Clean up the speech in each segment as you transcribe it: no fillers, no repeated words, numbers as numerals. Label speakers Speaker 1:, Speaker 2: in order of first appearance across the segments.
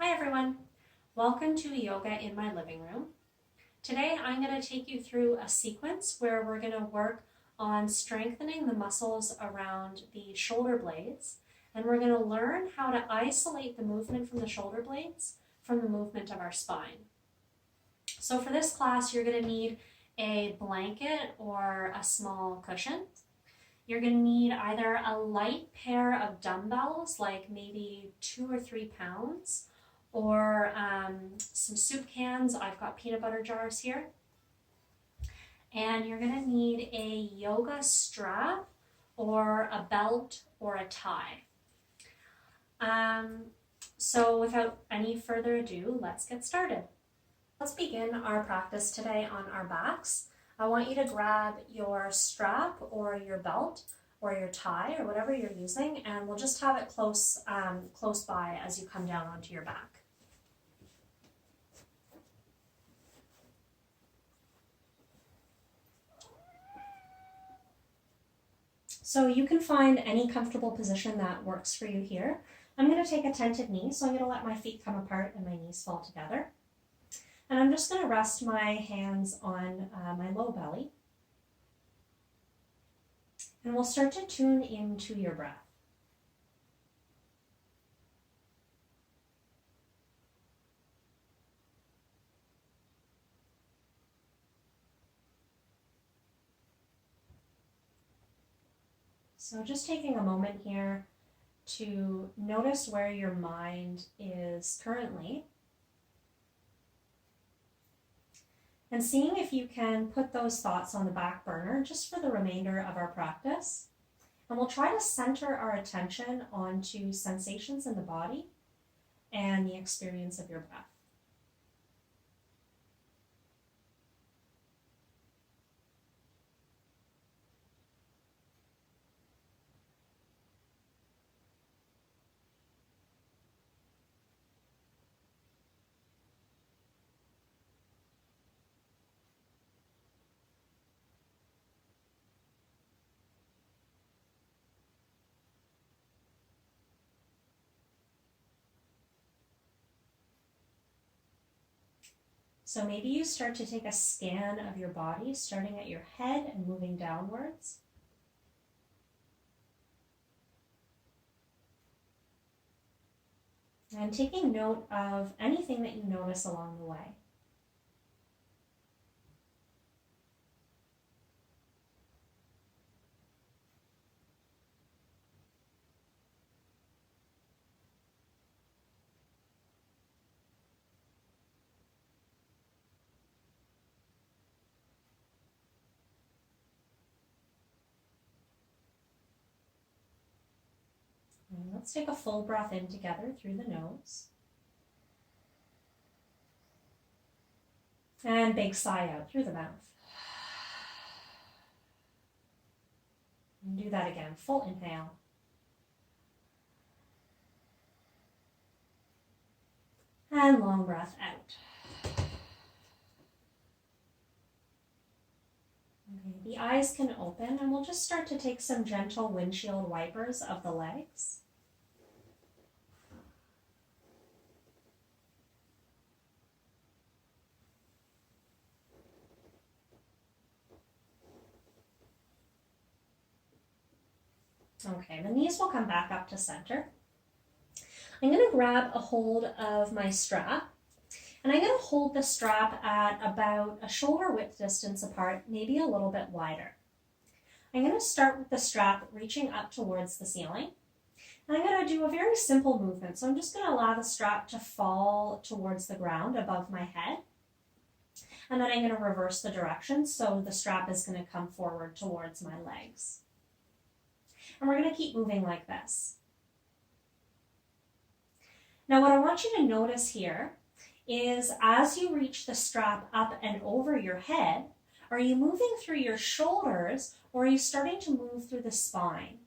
Speaker 1: Hi everyone, welcome to Yoga in My Living Room. Today I'm going to take you through a sequence where we're going to work on strengthening the muscles around the shoulder blades, and we're going to learn how to isolate the movement from the shoulder blades from the movement of our spine. So for this class you're going to need a blanket or a small cushion. You're going to need either a light pair of dumbbells, like maybe 2 or 3 pounds, or some soup cans. I've got peanut butter jars here. And you're going to need a yoga strap or a belt or a tie. So without any further ado, let's get started. Let's begin our practice today on our backs. I want you to grab your strap or your belt or your tie or whatever you're using, and we'll just have it close by as you come down onto your back. So you can find any comfortable position that works for you here. I'm going to take a tented knee, so I'm going to let my feet come apart and my knees fall together. And I'm just going to rest my hands on my low belly. And we'll start to tune into your breath. So just taking a moment here to notice where your mind is currently, and seeing if you can put those thoughts on the back burner just for the remainder of our practice. And we'll try to center our attention onto sensations in the body and the experience of your breath. So maybe you start to take a scan of your body, starting at your head and moving downwards. And taking note of anything that you notice along the way. And let's take a full breath in together through the nose. And big sigh out through the mouth. And do that again, full inhale. And long breath out. Okay, the eyes can open, and we'll just start to take some gentle windshield wipers of the legs. Okay, the knees will come back up to center. I'm going to grab a hold of my strap, and I'm going to hold the strap at about a shoulder width distance apart, maybe a little bit wider. I'm going to start with the strap reaching up towards the ceiling, and I'm going to do a very simple movement. So I'm just going to allow the strap to fall towards the ground above my head, and then I'm going to reverse the direction, so the strap is going to come forward towards my legs. And we're going to keep moving like this. Now what I want you to notice here is as you reach the strap up and over your head, are you moving through your shoulders or are you starting to move through the spine?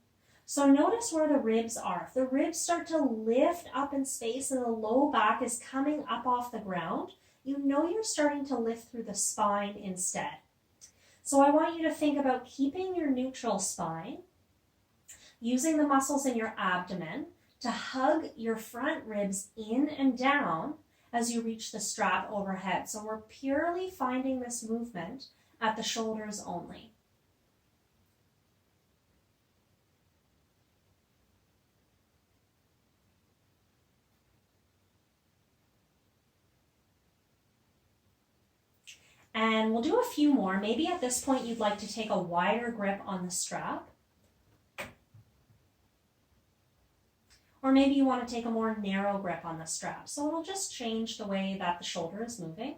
Speaker 1: So notice where the ribs are. If the ribs start to lift up in space and the low back is coming up off the ground, you know you're starting to lift through the spine instead. So I want you to think about keeping your neutral spine, using the muscles in your abdomen to hug your front ribs in and down as you reach the strap overhead. So we're purely finding this movement at the shoulders only. And we'll do a few more. Maybe at this point you'd like to take a wider grip on the strap. Or maybe you want to take a more narrow grip on the strap. So it'll just change the way that the shoulder is moving.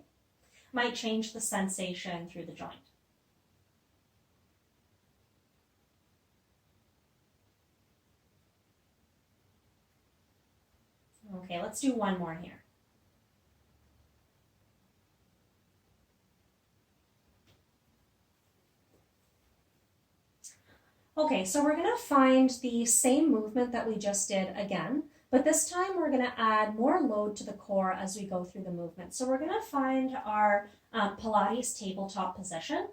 Speaker 1: Might change the sensation through the joint. Okay, let's do one more here. Okay, so we're going to find the same movement that we just did again, but this time we're going to add more load to the core as we go through the movement. So we're going to find our Pilates tabletop position.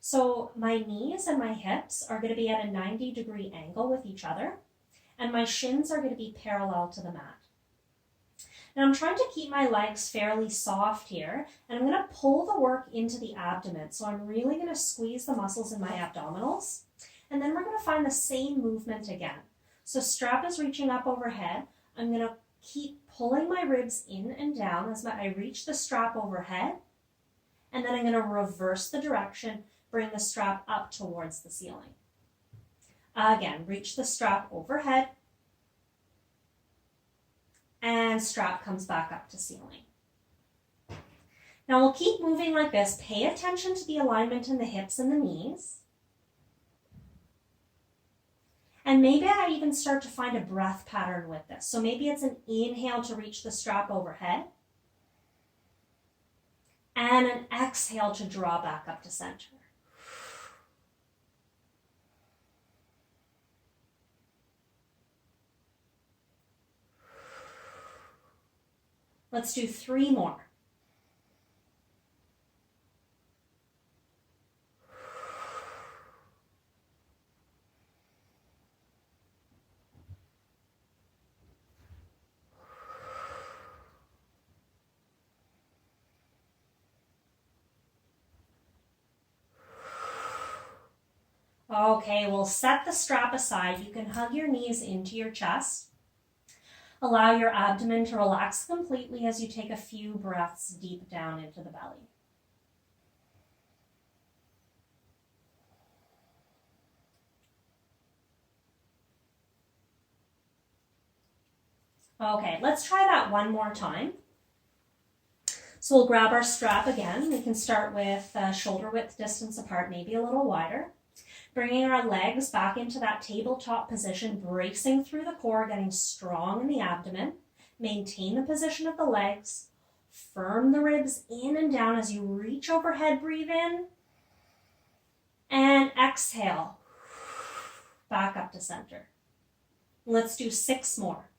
Speaker 1: So my knees and my hips are going to be at a 90-degree angle with each other, and my shins are going to be parallel to the mat. Now I'm trying to keep my legs fairly soft here, and I'm going to pull the work into the abdomen. So I'm really going to squeeze the muscles in my abdominals. And then we're going to find the same movement again. So strap is reaching up overhead. I'm going to keep pulling my ribs in and down as I reach the strap overhead. And then I'm going to reverse the direction, bring the strap up towards the ceiling. Again, reach the strap overhead. And strap comes back up to ceiling. Now we'll keep moving like this. Pay attention to the alignment in the hips and the knees. And maybe I even start to find a breath pattern with this. So maybe it's an inhale to reach the strap overhead. And an exhale to draw back up to center. Let's do 3 more. Okay, we'll set the strap aside. You can hug your knees into your chest. Allow your abdomen to relax completely as you take a few breaths deep down into the belly. Okay, let's try that one more time. So we'll grab our strap again. We can start with shoulder width distance apart, maybe a little wider. Bringing our legs back into that tabletop position, bracing through the core, getting strong in the abdomen. Maintain the position of the legs. Firm the ribs in and down as you reach overhead, breathe in. And exhale, back up to center. Let's do 6 more.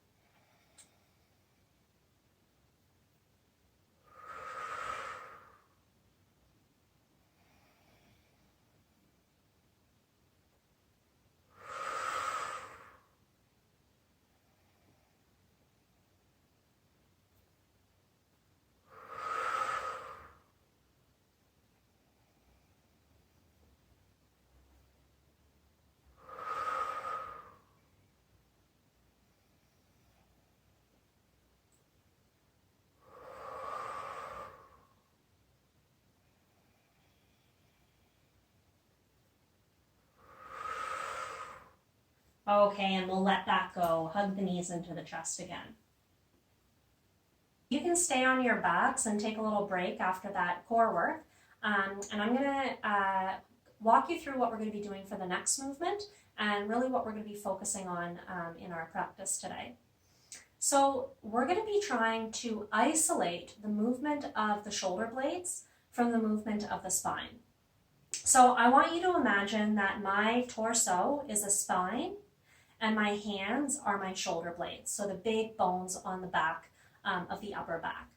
Speaker 1: Okay, and we'll let that go. Hug the knees into the chest again. You can stay on your backs and take a little break after that core work. And I'm going to walk you through what we're going to be doing for the next movement and really what we're going to be focusing on in our practice today. So we're going to be trying to isolate the movement of the shoulder blades from the movement of the spine. So I want you to imagine that my torso is a spine and my hands are my shoulder blades, so the big bones on the back of the upper back.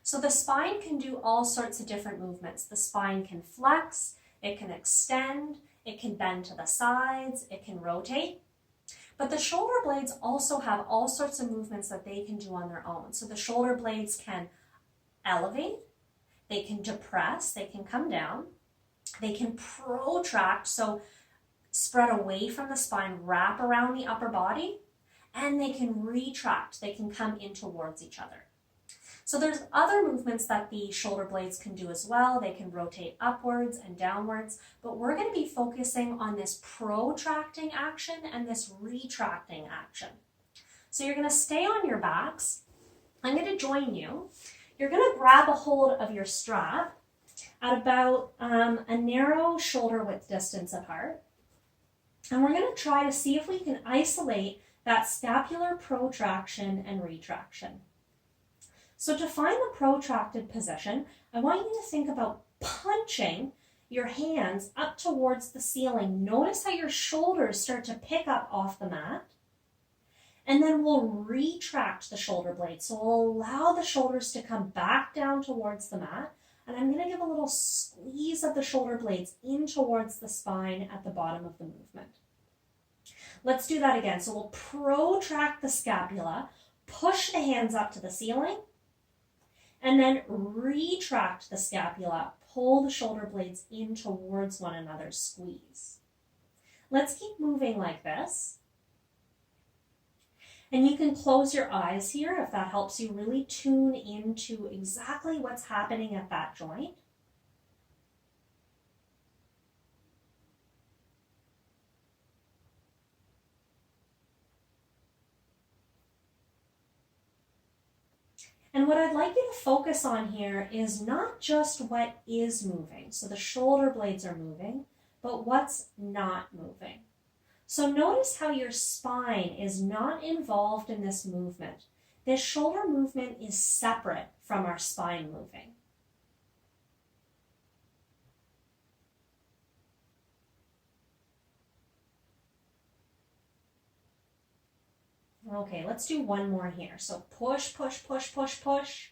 Speaker 1: So the spine can do all sorts of different movements. The spine can flex, it can extend, it can bend to the sides, it can rotate. But the shoulder blades also have all sorts of movements that they can do on their own. So the shoulder blades can elevate, they can depress, they can come down, they can protract, so spread away from the spine, wrap around the upper body, and they can retract, they can come in towards each other. So there's other movements that the shoulder blades can do as well. They can rotate upwards and downwards, but we're going to be focusing on this protracting action and this retracting action. So you're going to stay on your backs. I'm going to join you. You're going to grab a hold of your strap at about a narrow shoulder width distance apart. And we're going to try to see if we can isolate that scapular protraction and retraction. So to find the protracted position, I want you to think about punching your hands up towards the ceiling. Notice how your shoulders start to pick up off the mat. And then we'll retract the shoulder blades. So we'll allow the shoulders to come back down towards the mat. And I'm going to give a little squeeze of the shoulder blades in towards the spine at the bottom of the movement. Let's do that again. So we'll protract the scapula, push the hands up to the ceiling, and then retract the scapula, pull the shoulder blades in towards one another, squeeze. Let's keep moving like this. And you can close your eyes here if that helps you really tune into exactly what's happening at that joint. And what I'd like you to focus on here is not just what is moving, so the shoulder blades are moving, but what's not moving. So notice how your spine is not involved in this movement. This shoulder movement is separate from our spine moving. Okay, let's do one more here. So push, push, push, push, push.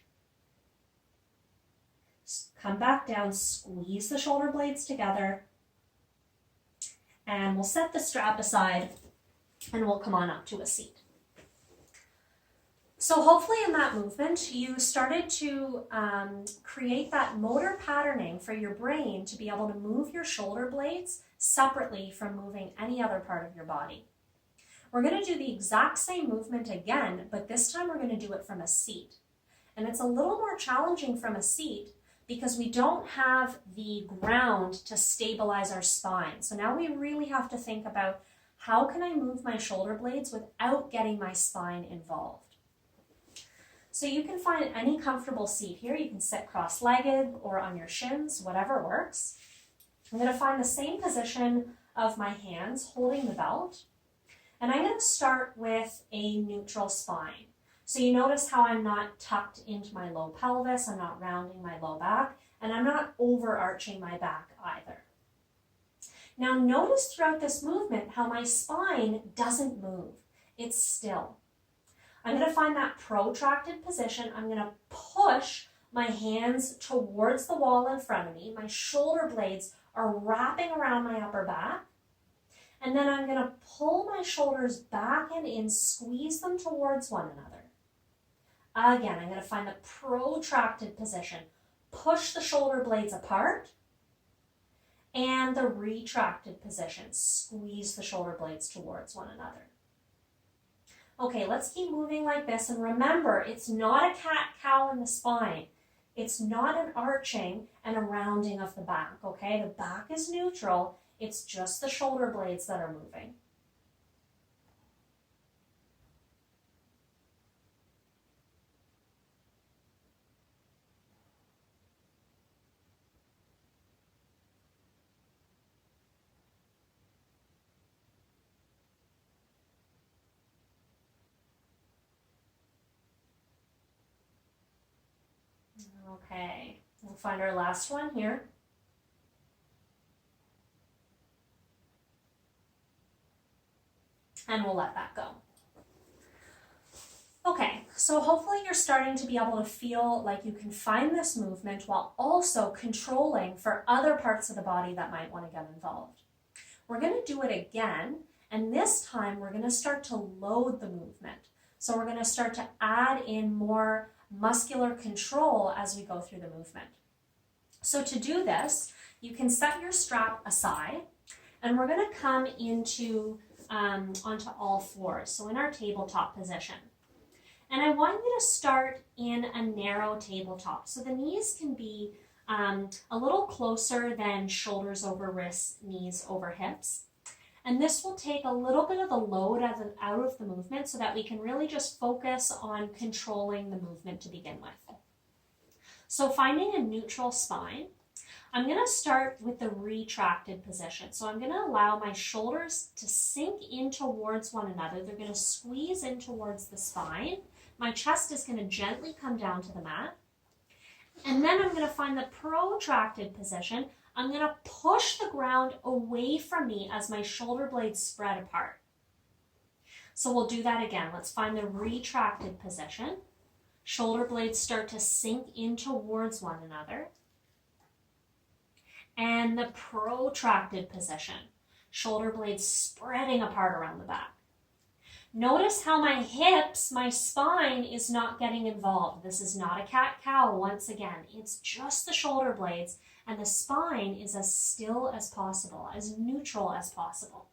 Speaker 1: Come back down, squeeze the shoulder blades together. And we'll set the strap aside and we'll come on up to a seat. So hopefully in that movement, you started to create that motor patterning for your brain to be able to move your shoulder blades separately from moving any other part of your body. We're going to do the exact same movement again, but this time we're going to do it from a seat. And it's a little more challenging from a seat because we don't have the ground to stabilize our spine. So now we really have to think about how can I move my shoulder blades without getting my spine involved. So you can find any comfortable seat here. You can sit cross-legged or on your shins, whatever works. I'm going to find the same position of my hands holding the belt. And I'm going to start with a neutral spine. So you notice how I'm not tucked into my low pelvis, I'm not rounding my low back, and I'm not overarching my back either. Now notice throughout this movement how my spine doesn't move. It's still. I'm going to find that protracted position. I'm going to push my hands towards the wall in front of me. My shoulder blades are wrapping around my upper back. And then I'm going to pull my shoulders back and in, squeeze them towards one another. Again, I'm going to find the protracted position, push the shoulder blades apart, and the retracted position, squeeze the shoulder blades towards one another. Okay, let's keep moving like this, and remember, it's not a cat-cow in the spine. It's not an arching and a rounding of the back, okay? The back is neutral. It's just the shoulder blades that are moving. Okay, we'll find our last one here. And we'll let that go. Okay, so hopefully you're starting to be able to feel like you can find this movement while also controlling for other parts of the body that might want to get involved. We're going to do it again, And this time we're going to start to load the movement. So we're going to start to add in more muscular control as we go through the movement. So to do this, you can set your strap aside, and we're going to come into onto all fours, so in our tabletop position. And I want you to start in a narrow tabletop. So the knees can be a little closer than shoulders over wrists, knees over hips. And this will take a little bit of the load out of the movement so that we can really just focus on controlling the movement to begin with. So finding a neutral spine, I'm going to start with the retracted position. So I'm going to allow my shoulders to sink in towards one another. They're going to squeeze in towards the spine. My chest is going to gently come down to the mat. And then I'm going to find the protracted position. I'm going to push the ground away from me as my shoulder blades spread apart. So we'll do that again. Let's find the retracted position. Shoulder blades start to sink in towards one another. And the protracted position. Shoulder blades spreading apart around the back. Notice how my hips, my spine is not getting involved. This is not a cat-cow once again. It's just the shoulder blades, and the spine is as still as possible, as neutral as possible.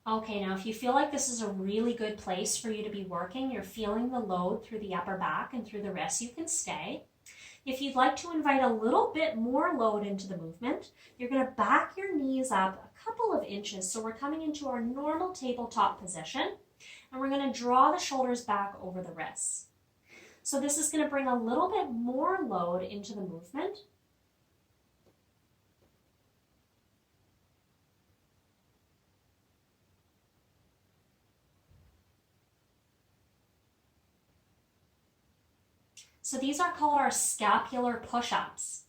Speaker 1: Okay, now if you feel like this is a really good place for you to be working, you're feeling the load through the upper back and through the wrists, you can stay. If you'd like to invite a little bit more load into the movement, you're going to back your knees up a couple of inches. So we're coming into our normal tabletop position, and we're going to draw the shoulders back over the wrists. So this is going to bring a little bit more load into the movement. So these are called our scapular push-ups.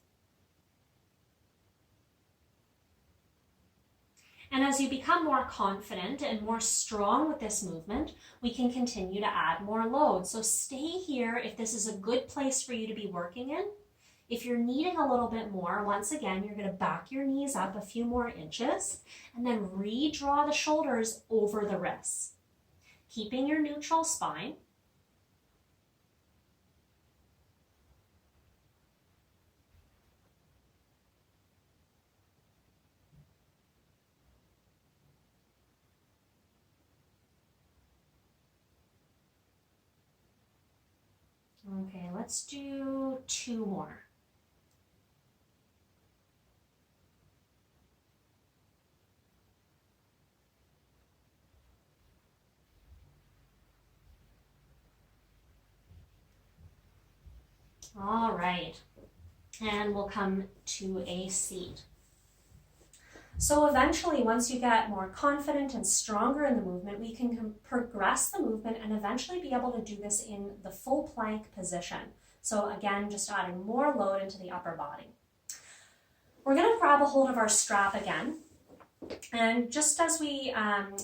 Speaker 1: And as you become more confident and more strong with this movement, we can continue to add more load. So stay here if this is a good place for you to be working in. If you're needing a little bit more, once again, you're going to back your knees up a few more inches and then redraw the shoulders over the wrists, keeping your neutral spine. Okay, let's do 2 more. All right, and we'll come to a seat. So eventually, once you get more confident and stronger in the movement, we can progress the movement and eventually be able to do this in the full plank position. So again, just adding more load into the upper body. We're going to grab a hold of our strap again. And just as we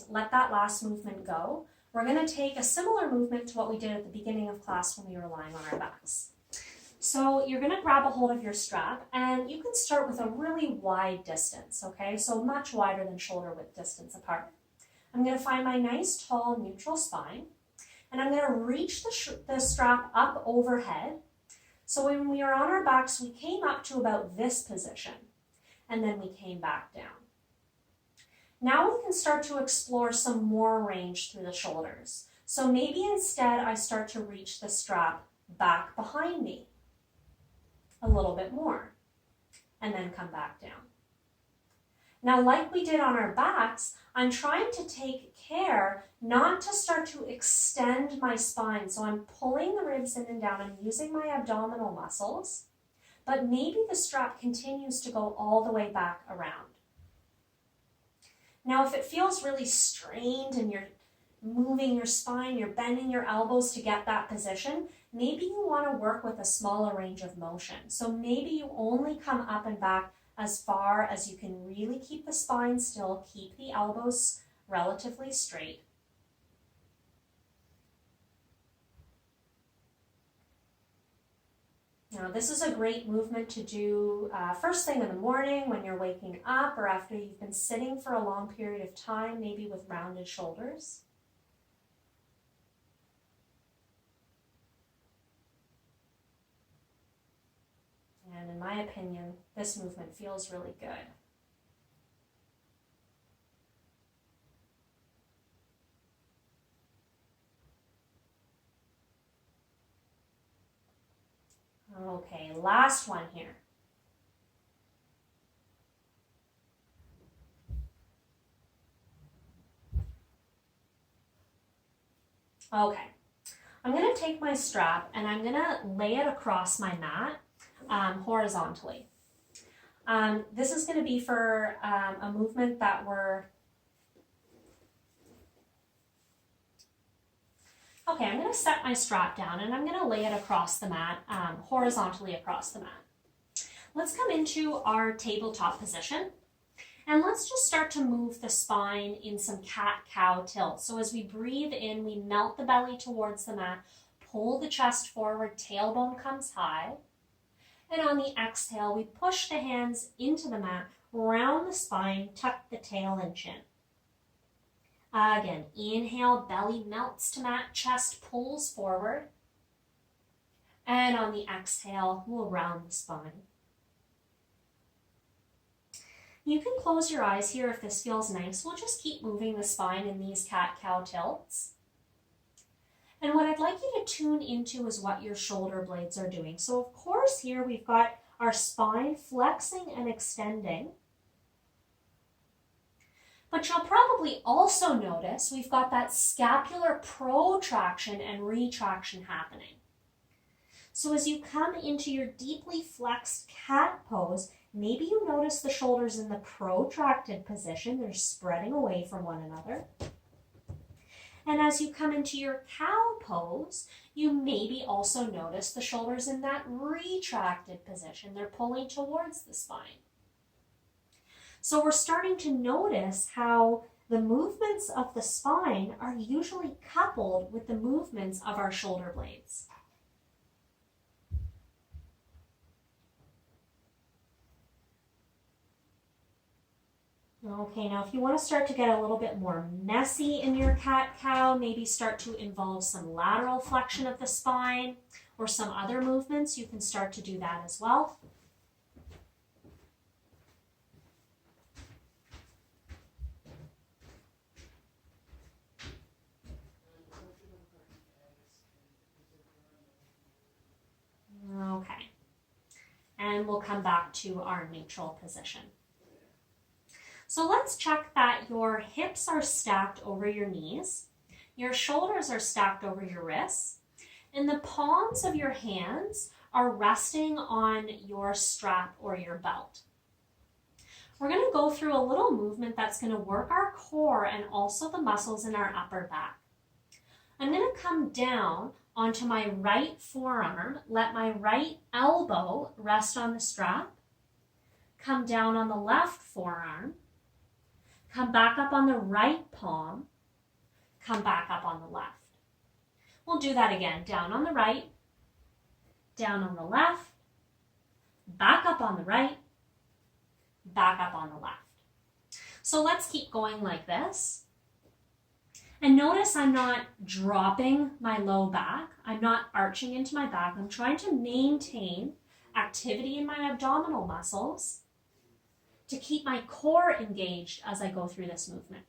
Speaker 1: let that last movement go, we're going to take a similar movement to what we did at the beginning of class when we were lying on our backs. So you're going to grab a hold of your strap, and you can start with a really wide distance, okay? So much wider than shoulder width distance apart. I'm going to find my nice, tall, neutral spine, and I'm going to reach the strap up overhead. So when we were on our backs, we came up to about this position, and then we came back down. Now we can start to explore some more range through the shoulders. So maybe instead I start to reach the strap back behind me a little bit more, and then come back down. Now, like we did on our backs, I'm trying to take care not to start to extend my spine. So I'm pulling the ribs in and down. I'm using my abdominal muscles, but maybe the strap continues to go all the way back around. Now, if it feels really strained and you're moving your spine, you're bending your elbows to get that position, maybe you want to work with a smaller range of motion. So maybe you only come up and back as far as you can really keep the spine still, keep the elbows relatively straight. Now this is a great movement to do first thing in the morning when you're waking up or after you've been sitting for a long period of time, maybe with rounded shoulders. And in my opinion, this movement feels really good. Okay, last one here. Okay, I'm going to take my strap and I'm going to lay it across my mat horizontally. This is going to be for a movement that we're... Okay, I'm going to set my strap down and I'm going to lay it across the mat, horizontally across the mat. Let's come into our tabletop position and let's just start to move the spine in some cat-cow tilt. So as we breathe in, we melt the belly towards the mat, pull the chest forward, tailbone comes high. And on the exhale, we push the hands into the mat, round the spine, tuck the tail and chin. Again, inhale, belly melts to mat, chest pulls forward. And on the exhale, we'll round the spine. You can close your eyes here if this feels nice. We'll just keep moving the spine in these cat-cow tilts. And what I'd like you to tune into is what your shoulder blades are doing. So of course here we've got our spine flexing and extending. But you'll probably also notice we've got that scapular protraction and retraction happening. So as you come into your deeply flexed cat pose, maybe you notice the shoulders in the protracted position. They're spreading away from one another. And as you come into your cow pose, you maybe also notice the shoulders in that retracted position. They're pulling towards the spine. So we're starting to notice how the movements of the spine are usually coupled with the movements of our shoulder blades. Okay, now if you want to start to get a little bit more messy in your cat-cow, maybe start to involve some lateral flexion of the spine or some other movements, you can start to do that as well. Okay, and we'll come back to our neutral position. So let's check that your hips are stacked over your knees, your shoulders are stacked over your wrists, and the palms of your hands are resting on your strap or your belt. We're going to go through a little movement that's going to work our core and also the muscles in our upper back. I'm going to come down onto my right forearm, let my right elbow rest on the strap, come down on the left forearm, come back up on the right palm, come back up on the left. We'll do that again. Down on the right, down on the left, back up on the right, back up on the left. So let's keep going like this. And notice I'm not dropping my low back. I'm not arching into my back. I'm trying to maintain activity in my abdominal muscles to keep my core engaged as I go through this movement.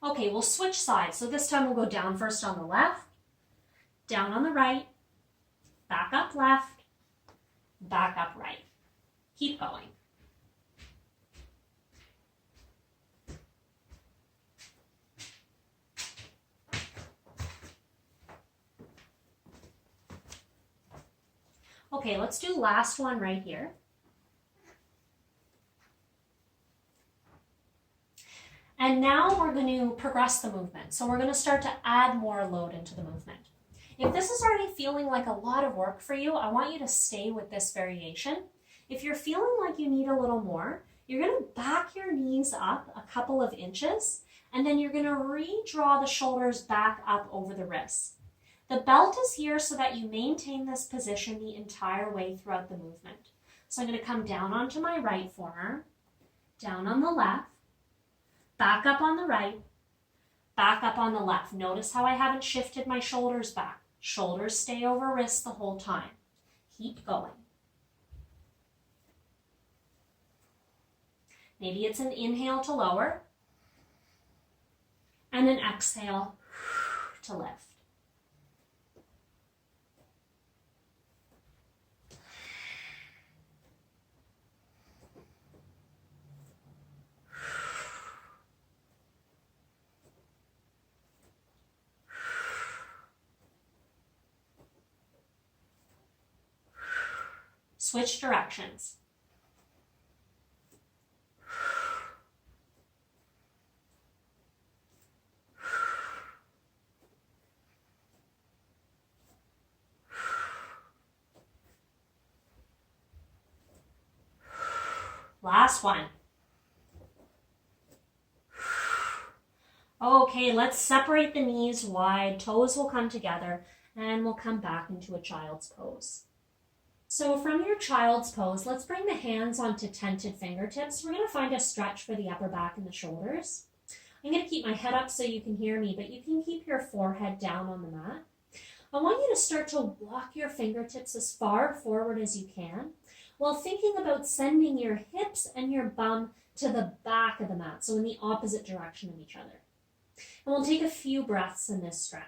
Speaker 1: Okay, we'll switch sides. So this time we'll go down first on the left, down on the right, back up left, back up right. Keep going. Okay, let's do last one right here. And now we're going to progress the movement. So we're going to start to add more load into the movement. If this is already feeling like a lot of work for you, I want you to stay with this variation. If you're feeling like you need a little more, you're going to back your knees up a couple of inches, and then you're going to redraw the shoulders back up over the wrists. The belt is here so that you maintain this position the entire way throughout the movement. So I'm going to come down onto my right forearm, down on the left, back up on the right, back up on the left. Notice how I haven't shifted my shoulders back. Shoulders stay over wrists the whole time. Keep going. Maybe it's an inhale to lower and an exhale to lift. Switch directions. Last one. Okay, let's separate the knees wide, toes will come together, and we'll come back into a child's pose. So from your child's pose, let's bring the hands onto tented fingertips. We're going to find a stretch for the upper back and the shoulders. I'm going to keep my head up so you can hear me, but you can keep your forehead down on the mat. I want you to start to walk your fingertips as far forward as you can, while thinking about sending your hips and your bum to the back of the mat, so in the opposite direction of each other. And we'll take a few breaths in this stretch.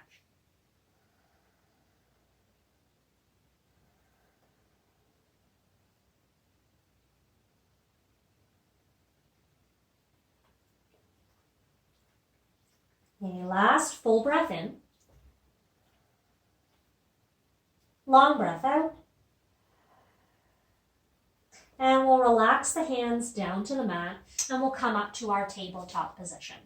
Speaker 1: Okay, last full breath in. Long breath out. And we'll relax the hands down to the mat and we'll come up to our tabletop position.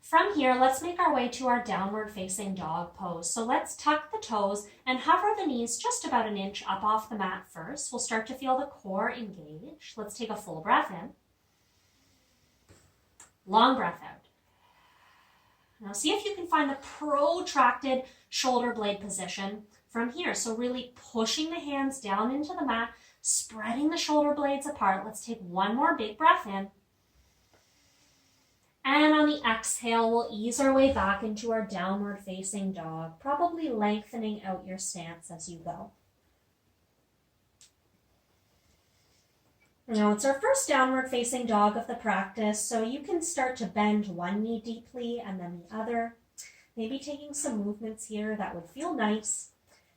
Speaker 1: From here, let's make our way to our downward facing dog pose. So let's tuck the toes and hover the knees just about an inch up off the mat first. We'll start to feel the core engage. Let's take a full breath in. Long breath out. Now see if you can find the protracted shoulder blade position from here. So really pushing the hands down into the mat, spreading the shoulder blades apart. Let's take one more big breath in. And on the exhale, we'll ease our way back into our downward facing dog, probably lengthening out your stance as you go. Now it's our first downward facing dog of the practice, so you can start to bend one knee deeply and then the other, maybe taking some movements here that would feel nice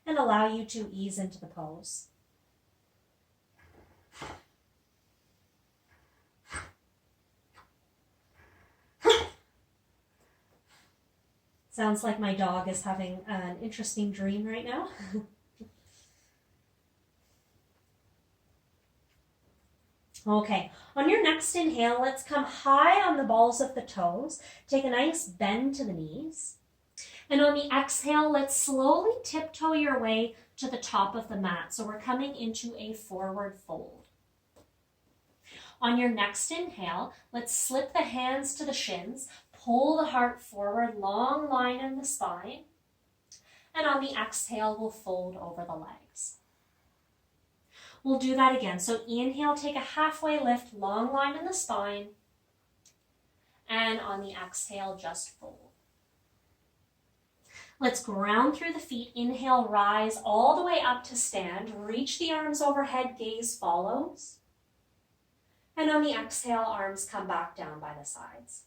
Speaker 1: and allow you to ease into the pose. Sounds like my dog is having an interesting dream right now. Okay, on your next inhale, let's come high on the balls of the toes. Take a nice bend to the knees. And on the exhale, let's slowly tiptoe your way to the top of the mat. So we're coming into a forward fold. On your next inhale, let's slip the hands to the shins, pull the heart forward, long line in the spine. And on the exhale, we'll fold over the legs. We'll do that again. So inhale, take a halfway lift, long line in the spine. And on the exhale, just fold. Let's ground through the feet. Inhale, rise all the way up to stand. Reach the arms overhead, gaze follows. And on the exhale, arms come back down by the sides.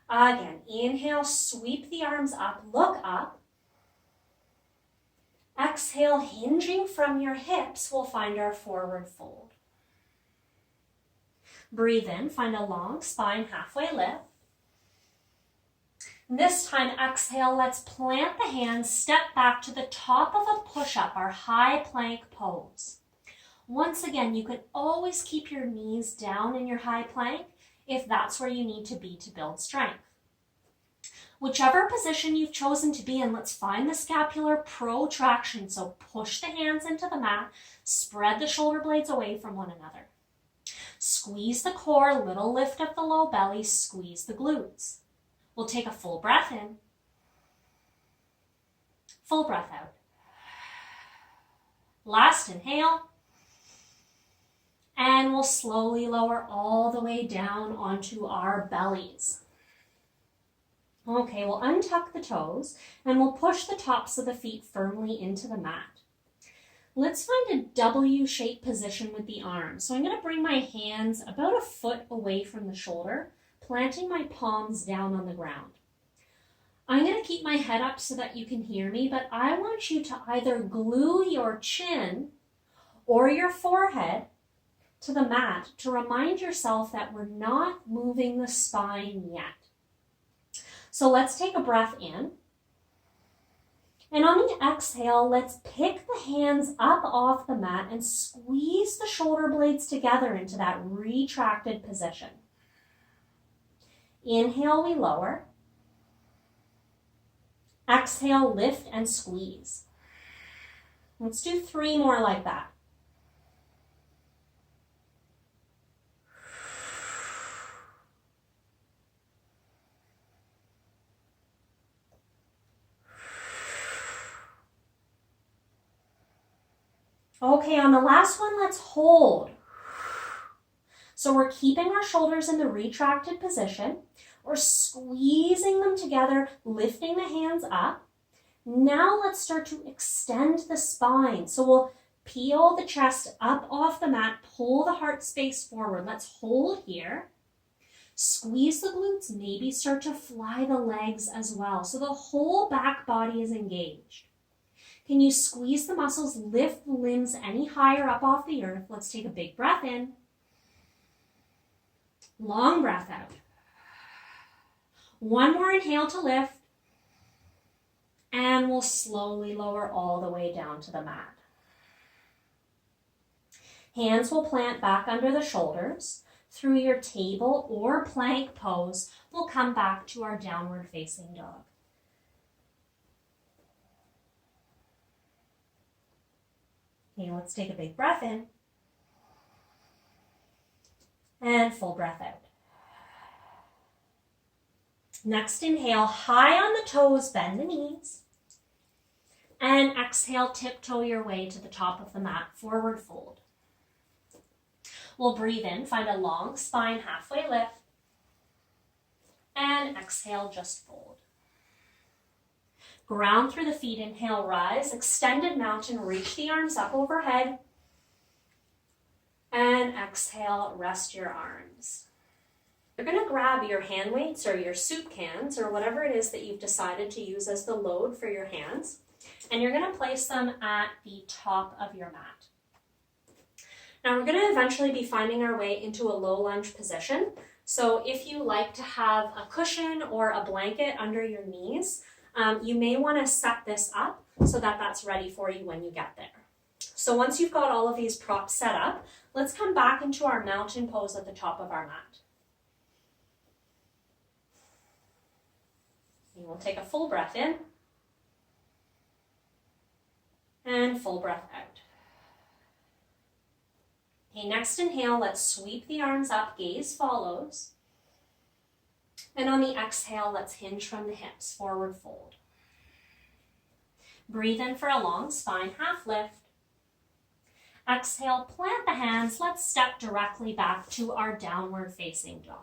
Speaker 1: Again, inhale, sweep the arms up, look up. Exhale, hinging from your hips, we'll find our forward fold. Breathe in, find a long spine, halfway lift. This time, exhale, let's plant the hands, step back to the top of a push-up, our high plank pose. Once again, you can always keep your knees down in your high plank if that's where you need to be to build strength. Whichever position you've chosen to be in, let's find the scapular protraction. So push the hands into the mat, spread the shoulder blades away from one another. Squeeze the core, little lift of the low belly, squeeze the glutes. We'll take a full breath in, full breath out. Last inhale, and we'll slowly lower all the way down onto our bellies. Okay, we'll untuck the toes and we'll push the tops of the feet firmly into the mat. Let's find a W-shaped position with the arms. So I'm going to bring my hands about a foot away from the shoulder, planting my palms down on the ground. I'm going to keep my head up so that you can hear me, but I want you to either glue your chin or your forehead to the mat to remind yourself that we're not moving the spine yet. So let's take a breath in. And on the exhale, let's pick the hands up off the mat and squeeze the shoulder blades together into that retracted position. Inhale, we lower. Exhale, lift and squeeze. Let's do 3 more like that. Okay, on the last one, let's hold. So we're keeping our shoulders in the retracted position. We're squeezing them together, lifting the hands up. Now let's start to extend the spine. So we'll peel the chest up off the mat, pull the heart space forward. Let's hold here. Squeeze the glutes, maybe start to fly the legs as well. So the whole back body is engaged. Can you squeeze the muscles, lift the limbs any higher up off the earth? Let's take a big breath in. Long breath out. One more inhale to lift. And we'll slowly lower all the way down to the mat. Hands will plant back under the shoulders. Through your table or plank pose, we'll come back to our downward facing dog. Okay, let's take a big breath in. And full breath out. Next inhale, high on the toes, bend the knees. And exhale, tiptoe your way to the top of the mat, forward fold. We'll breathe in, find a long spine, halfway lift. And exhale, just fold. Ground through the feet, inhale, rise, extended mountain, reach the arms up overhead. And exhale, rest your arms. You're going to grab your hand weights or your soup cans or whatever it is that you've decided to use as the load for your hands. And you're going to place them at the top of your mat. Now we're going to eventually be finding our way into a low lunge position. So if you like to have a cushion or a blanket under your knees, you may want to set this up so that that's ready for you when you get there. So once you've got all of these props set up, let's come back into our mountain pose at the top of our mat. And we'll take a full breath in and full breath out. Okay, next inhale, let's sweep the arms up, gaze follows. And on the exhale, let's hinge from the hips, forward fold. Breathe in for a long spine, half lift. Exhale, plant the hands. Let's step directly back to our downward facing dog.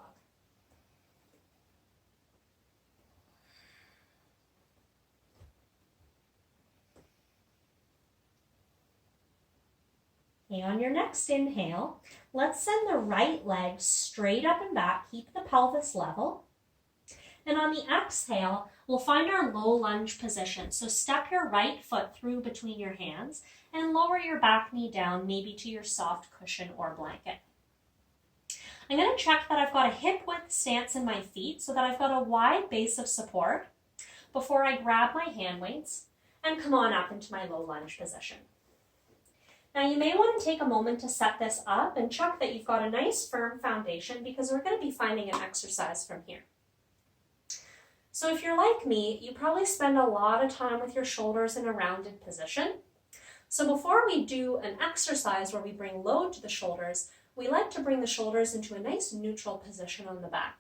Speaker 1: Okay, on your next inhale, let's send the right leg straight up and back. Keep the pelvis level. And on the exhale, we'll find our low lunge position. So step your right foot through between your hands and lower your back knee down, maybe to your soft cushion or blanket. I'm going to check that I've got a hip width stance in my feet so that I've got a wide base of support before I grab my hand weights and come on up into my low lunge position. Now you may want to take a moment to set this up and check that you've got a nice firm foundation because we're going to be finding an exercise from here. So if you're like me, you probably spend a lot of time with your shoulders in a rounded position. So before we do an exercise where we bring load to the shoulders, we like to bring the shoulders into a nice neutral position on the back.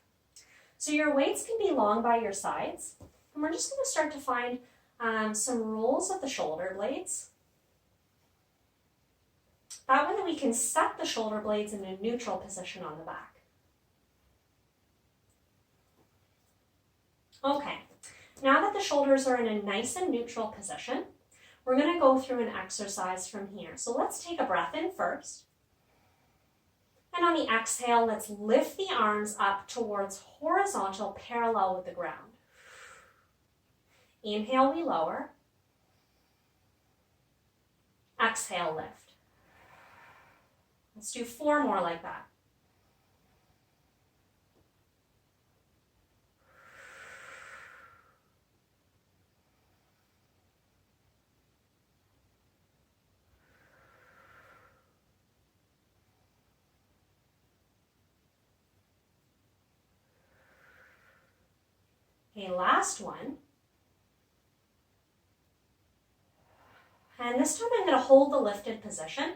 Speaker 1: So your weights can be long by your sides, and we're just going to start to find some rolls of the shoulder blades. That way we can set the shoulder blades in a neutral position on the back. Okay, now that the shoulders are in a nice and neutral position, we're going to go through an exercise from here. So let's take a breath in first. And on the exhale, let's lift the arms up towards horizontal, parallel with the ground. Inhale, we lower. Exhale, lift. Let's do 4 more like that. Okay, last one. And this time I'm going to hold the lifted position.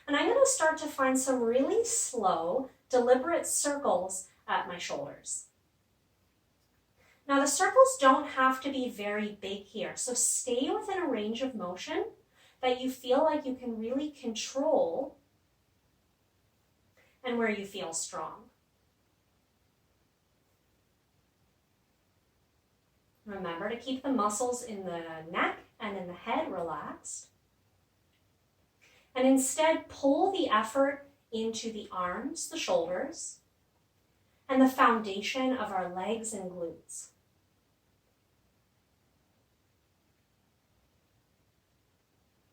Speaker 1: And I'm going to start to find some really slow, deliberate circles at my shoulders. Now the circles don't have to be very big here, so stay within a range of motion that you feel like you can really control and where you feel strong. Remember to keep the muscles in the neck and in the head relaxed. And instead pull the effort into the arms, the shoulders, and the foundation of our legs and glutes.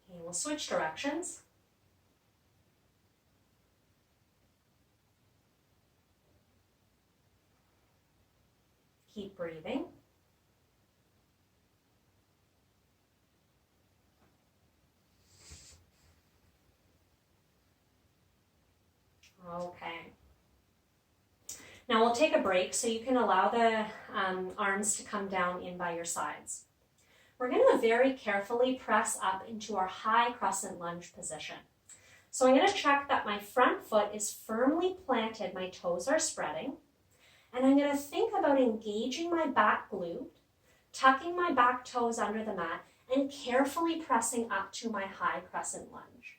Speaker 1: Okay, we'll switch directions. Keep breathing. Okay. Now we'll take a break so you can allow the arms to come down in by your sides. We're going to very carefully press up into our high crescent lunge position. So I'm going to check that my front foot is firmly planted, my toes are spreading, and I'm going to think about engaging my back glute, tucking my back toes under the mat, and carefully pressing up to my high crescent lunge.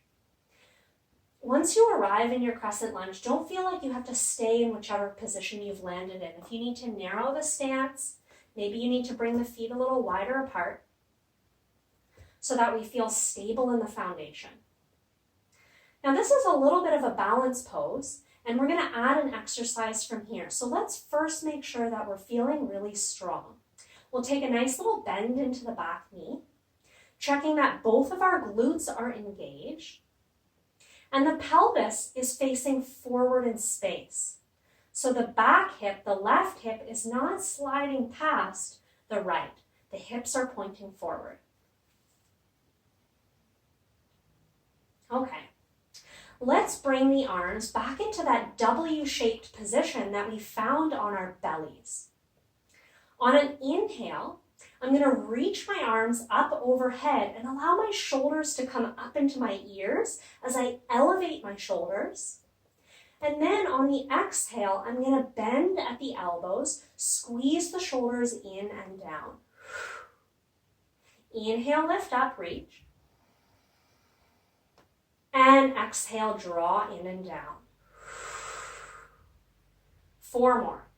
Speaker 1: Once you arrive in your crescent lunge, don't feel like you have to stay in whichever position you've landed in. If you need to narrow the stance, maybe you need to bring the feet a little wider apart so that we feel stable in the foundation. Now this is a little bit of a balance pose, and we're going to add an exercise from here. So let's first make sure that we're feeling really strong. We'll take a nice little bend into the back knee, checking that both of our glutes are engaged. And the pelvis is facing forward in space. So the back hip, the left hip, is not sliding past the right. The hips are pointing forward. Okay. Let's bring the arms back into that W-shaped position that we found on our bellies. On an inhale, I'm going to reach my arms up overhead and allow my shoulders to come up into my ears as I elevate my shoulders. And then on the exhale, I'm going to bend at the elbows, squeeze the shoulders in and down. Inhale, lift up, reach. And exhale, draw in and down. 4 more.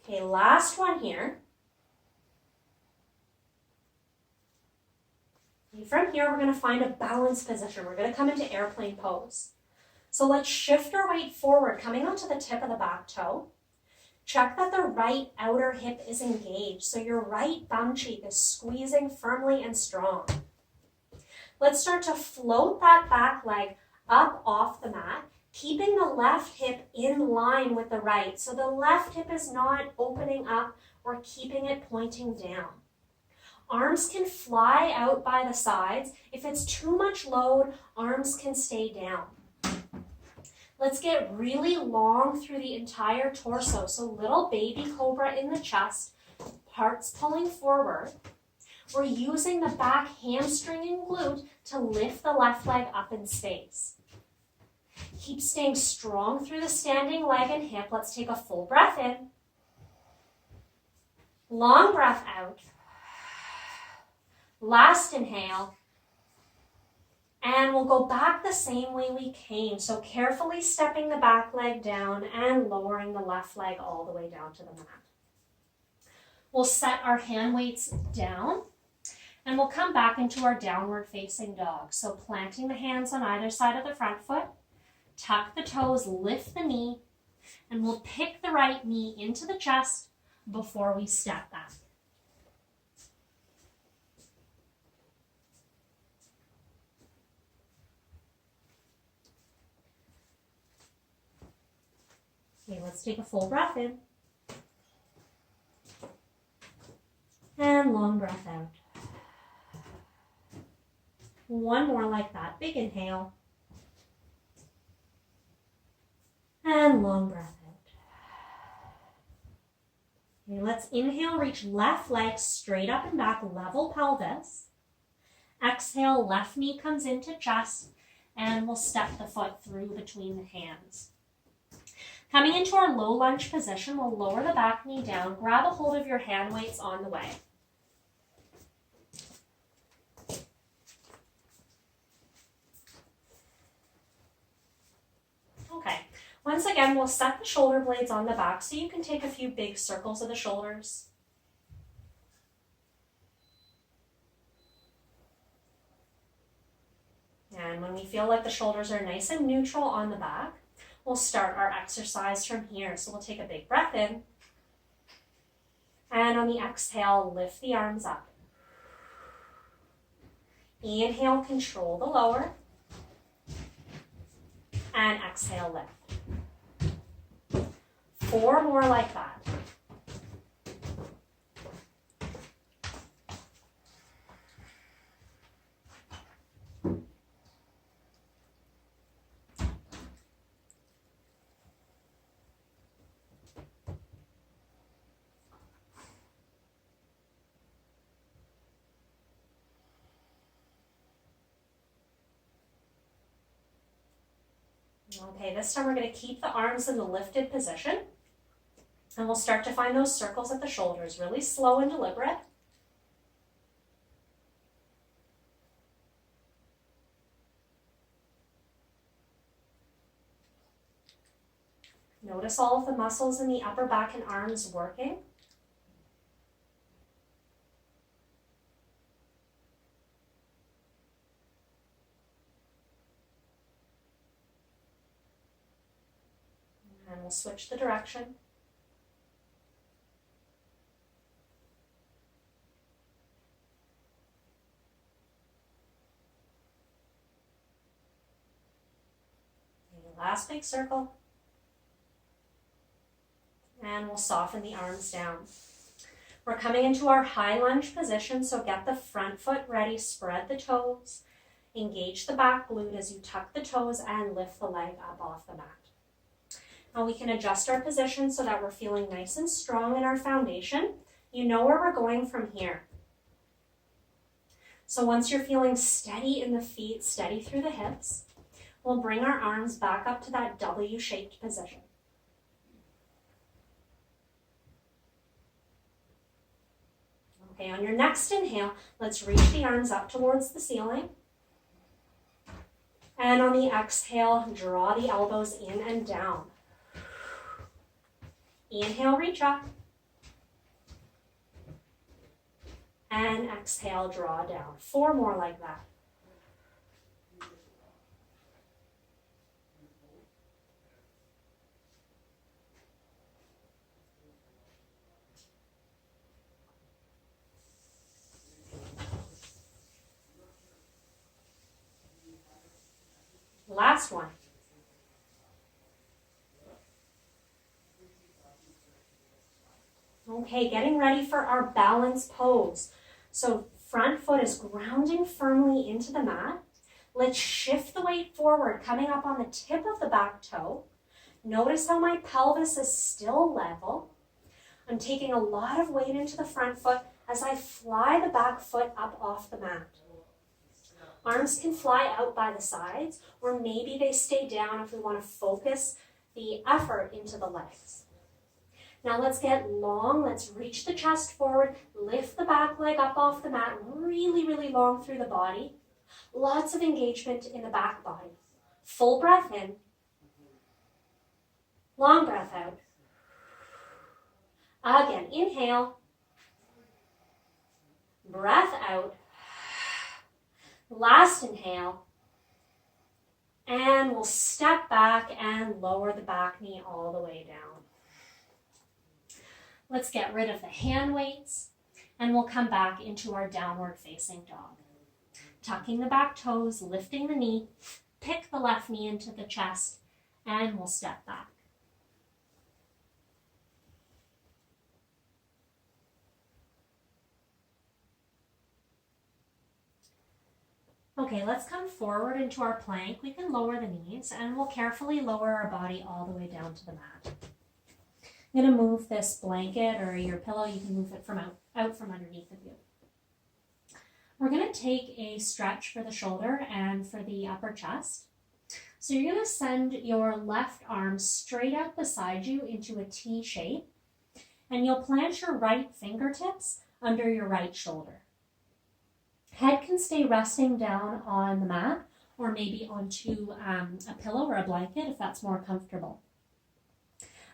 Speaker 1: Okay, last one here. And from here, we're going to find a balanced position. We're going to come into airplane pose. So let's shift our weight forward, coming onto the tip of the back toe. Check that the right outer hip is engaged, so your right bum cheek is squeezing firmly and strong. Let's start to float that back leg up off the mat, keeping the left hip in line with the right. So the left hip is not opening up or keeping it pointing down. Arms can fly out by the sides. If it's too much load, arms can stay down. Let's get really long through the entire torso. So little baby cobra in the chest, parts pulling forward. We're using the back hamstring and glute to lift the left leg up in space. Keep staying strong through the standing leg and hip. Let's take a full breath in. Long breath out. Last inhale. And we'll go back the same way we came. So carefully stepping the back leg down and lowering the left leg all the way down to the mat. We'll set our hand weights down and we'll come back into our downward facing dog. So planting the hands on either side of the front foot, tuck the toes, lift the knee, and we'll pick the right knee into the chest before we step back. Okay, let's take a full breath in. And long breath out. One more like that. Big inhale. And long breath out. Okay, let's inhale, reach left leg straight up and back, level pelvis. Exhale, left knee comes into chest, and we'll step the foot through between the hands. Coming into our low lunge position, we'll lower the back knee down, grab a hold of your hand weights on the way. Okay, once again, we'll set the shoulder blades on the back so you can take a few big circles of the shoulders. And when we feel like the shoulders are nice and neutral on the back, we'll start our exercise from here. So we'll take a big breath in. And on the exhale, lift the arms up. Inhale, control the lower. And exhale, lift. 4 more like that. Okay, this time we're going to keep the arms in the lifted position. And we'll start to find those circles at the shoulders, really slow and deliberate. Notice all of the muscles in the upper back and arms working. And we'll switch the direction. Okay, last big circle. And we'll soften the arms down. We're coming into our high lunge position, so get the front foot ready, spread the toes, engage the back glute as you tuck the toes and lift the leg up off the mat. Now we can adjust our position so that we're feeling nice and strong in our foundation. You know where we're going from here. So once you're feeling steady in the feet, steady through the hips, we'll bring our arms back up to that W-shaped position. Okay, on your next inhale, let's reach the arms up towards the ceiling. And on the exhale, draw the elbows in and down. Inhale, reach up. And exhale, draw down. 4 more like that. Last one. Okay, getting ready for our balance pose. So front foot is grounding firmly into the mat. Let's shift the weight forward, coming up on the tip of the back toe. Notice how my pelvis is still level. I'm taking a lot of weight into the front foot as I fly the back foot up off the mat. Arms can fly out by the sides, or maybe they stay down if we want to focus the effort into the legs. Now let's get long. Let's reach the chest forward, lift the back leg up off the mat, really, really long through the body. Lots of engagement in the back body. Full breath in. Long breath out. Again, inhale. Breath out. Last inhale. And we'll step back and lower the back knee all the way down. Let's get rid of the hand weights, and we'll come back into our downward facing dog. Tucking the back toes, lifting the knee, pick the left knee into the chest, and we'll step back. Okay, let's come forward into our plank. We can lower the knees, and we'll carefully lower our body all the way down to the mat. I'm going to move this blanket or your pillow. You can move it from out from underneath of you. We're going to take a stretch for the shoulder and for the upper chest. So you're going to send your left arm straight out beside you into a T shape, and you'll plant your right fingertips under your right shoulder. Head can stay resting down on the mat or maybe onto a pillow or a blanket if that's more comfortable.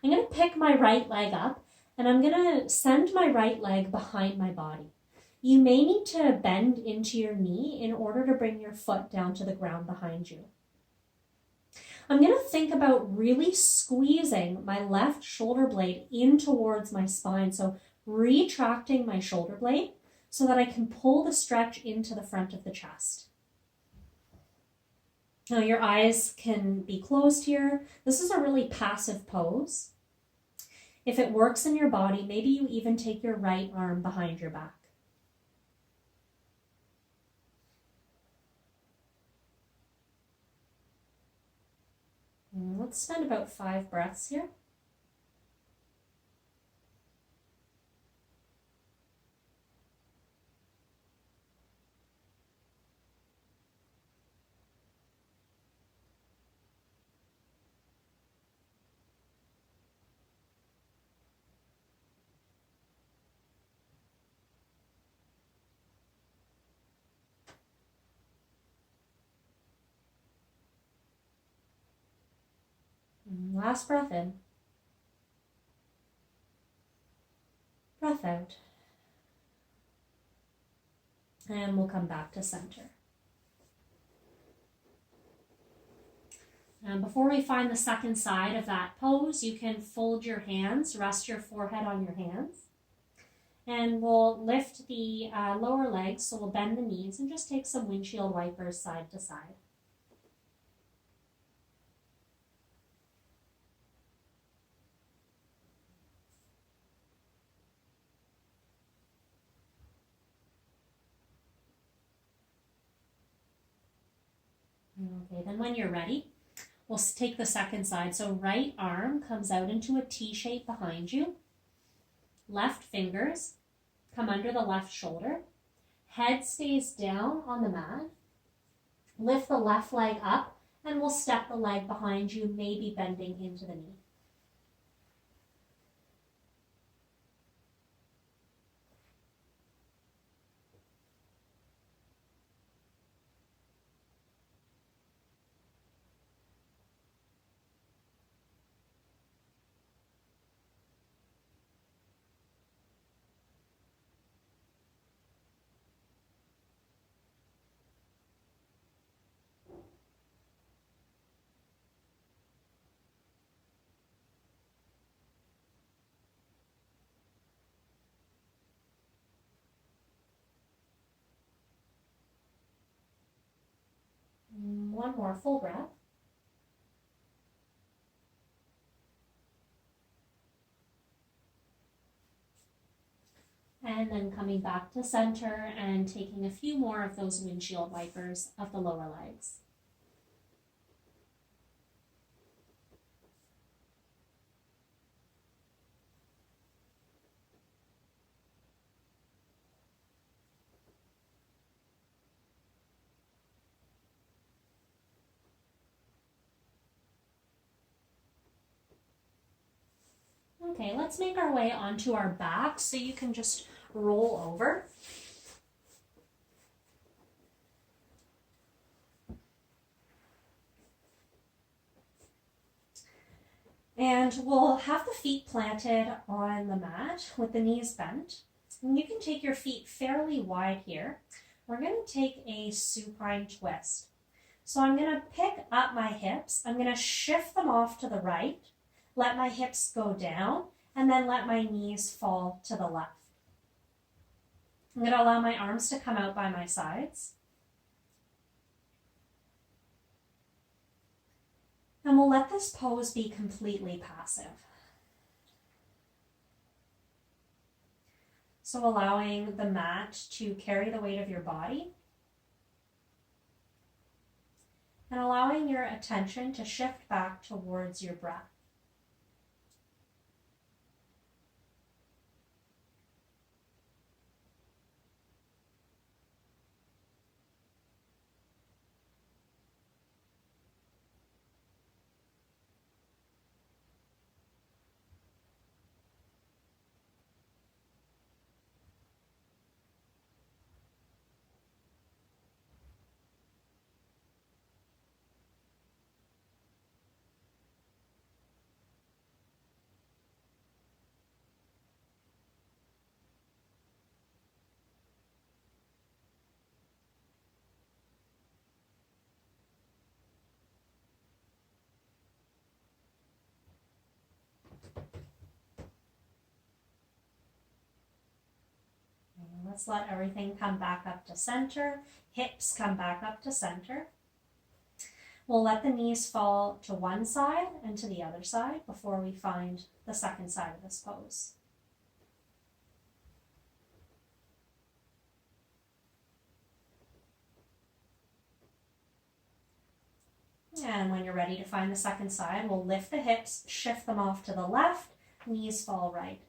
Speaker 1: I'm going to pick my right leg up, and I'm going to send my right leg behind my body. You may need to bend into your knee in order to bring your foot down to the ground behind you. I'm going to think about really squeezing my left shoulder blade in towards my spine, so retracting my shoulder blade so that I can pull the stretch into the front of the chest. Now your eyes can be closed here. This is a really passive pose. If it works in your body, maybe you even take your right arm behind your back. Let's spend about 5 breaths here. Last breath in. Breath out. And we'll come back to center. And before we find the second side of that pose, you can fold your hands, rest your forehead on your hands. And we'll lift the lower legs, so we'll bend the knees and just take some windshield wipers side to side. Okay, then when you're ready, we'll take the second side. So right arm comes out into a T shape behind you. Left fingers come under the left shoulder. Head stays down on the mat. Lift the left leg up, and we'll step the leg behind you, maybe bending into the knee. One more full breath. And then coming back to center and taking a few more of those windshield wipers of the lower legs. Okay, let's make our way onto our back so you can just roll over. And we'll have the feet planted on the mat with the knees bent. And you can take your feet fairly wide here. We're going to take a supine twist. So I'm going to pick up my hips. I'm going to shift them off to the right, let my hips go down, and then let my knees fall to the left. I'm going to allow my arms to come out by my sides. And we'll let this pose be completely passive. So allowing the mat to carry the weight of your body and allowing your attention to shift back towards your breath. Let's let everything come back up to center. Hips come back up to center. We'll let the knees fall to one side and to the other side before we find the second side of this pose. And when you're ready to find the second side, we'll lift the hips, shift them off to the left, knees fall right.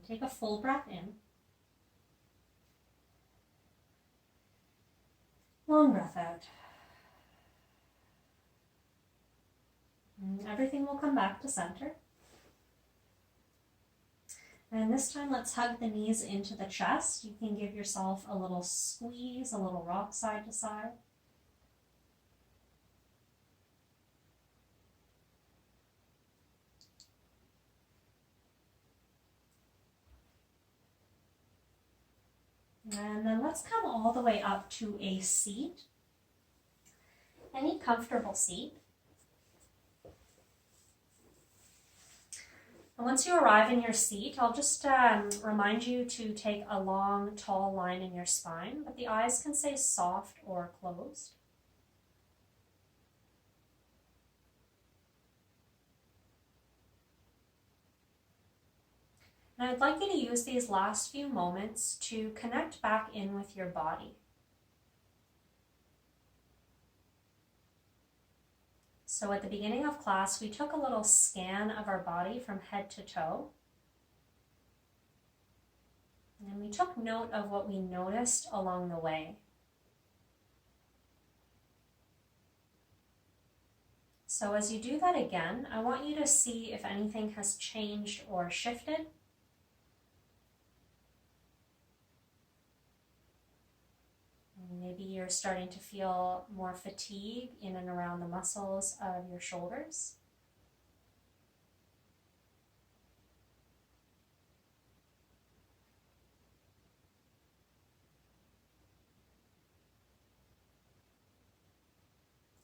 Speaker 1: Take a full breath in. Long breath out. And everything will come back to center. And this time, let's hug the knees into the chest. You can give yourself a little squeeze, a little rock side to side. And then let's come all the way up to a seat. Any comfortable seat. And once you arrive in your seat, I'll just remind you to take a long, tall line in your spine, but the eyes can stay soft or closed. And I'd like you to use these last few moments to connect back in with your body. So at the beginning of class, we took a little scan of our body from head to toe. And we took note of what we noticed along the way. So as you do that again, I want you to see if anything has changed or shifted. Maybe you're starting to feel more fatigue in and around the muscles of your shoulders.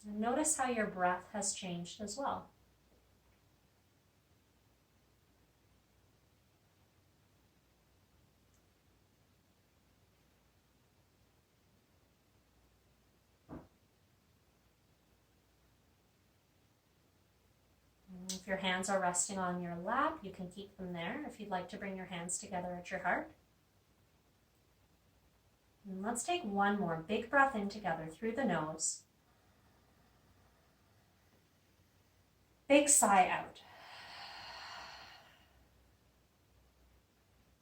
Speaker 1: And notice how your breath has changed as well. If your hands are resting on your lap, you can keep them there. If you'd like to bring your hands together at your heart. And let's take one more big breath in together through the nose. Big sigh out.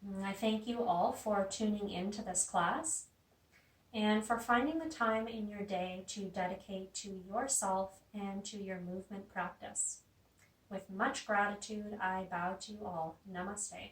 Speaker 1: And I thank you all for tuning into this class and for finding the time in your day to dedicate to yourself and to your movement practice. With much gratitude, I bow to you all. Namaste.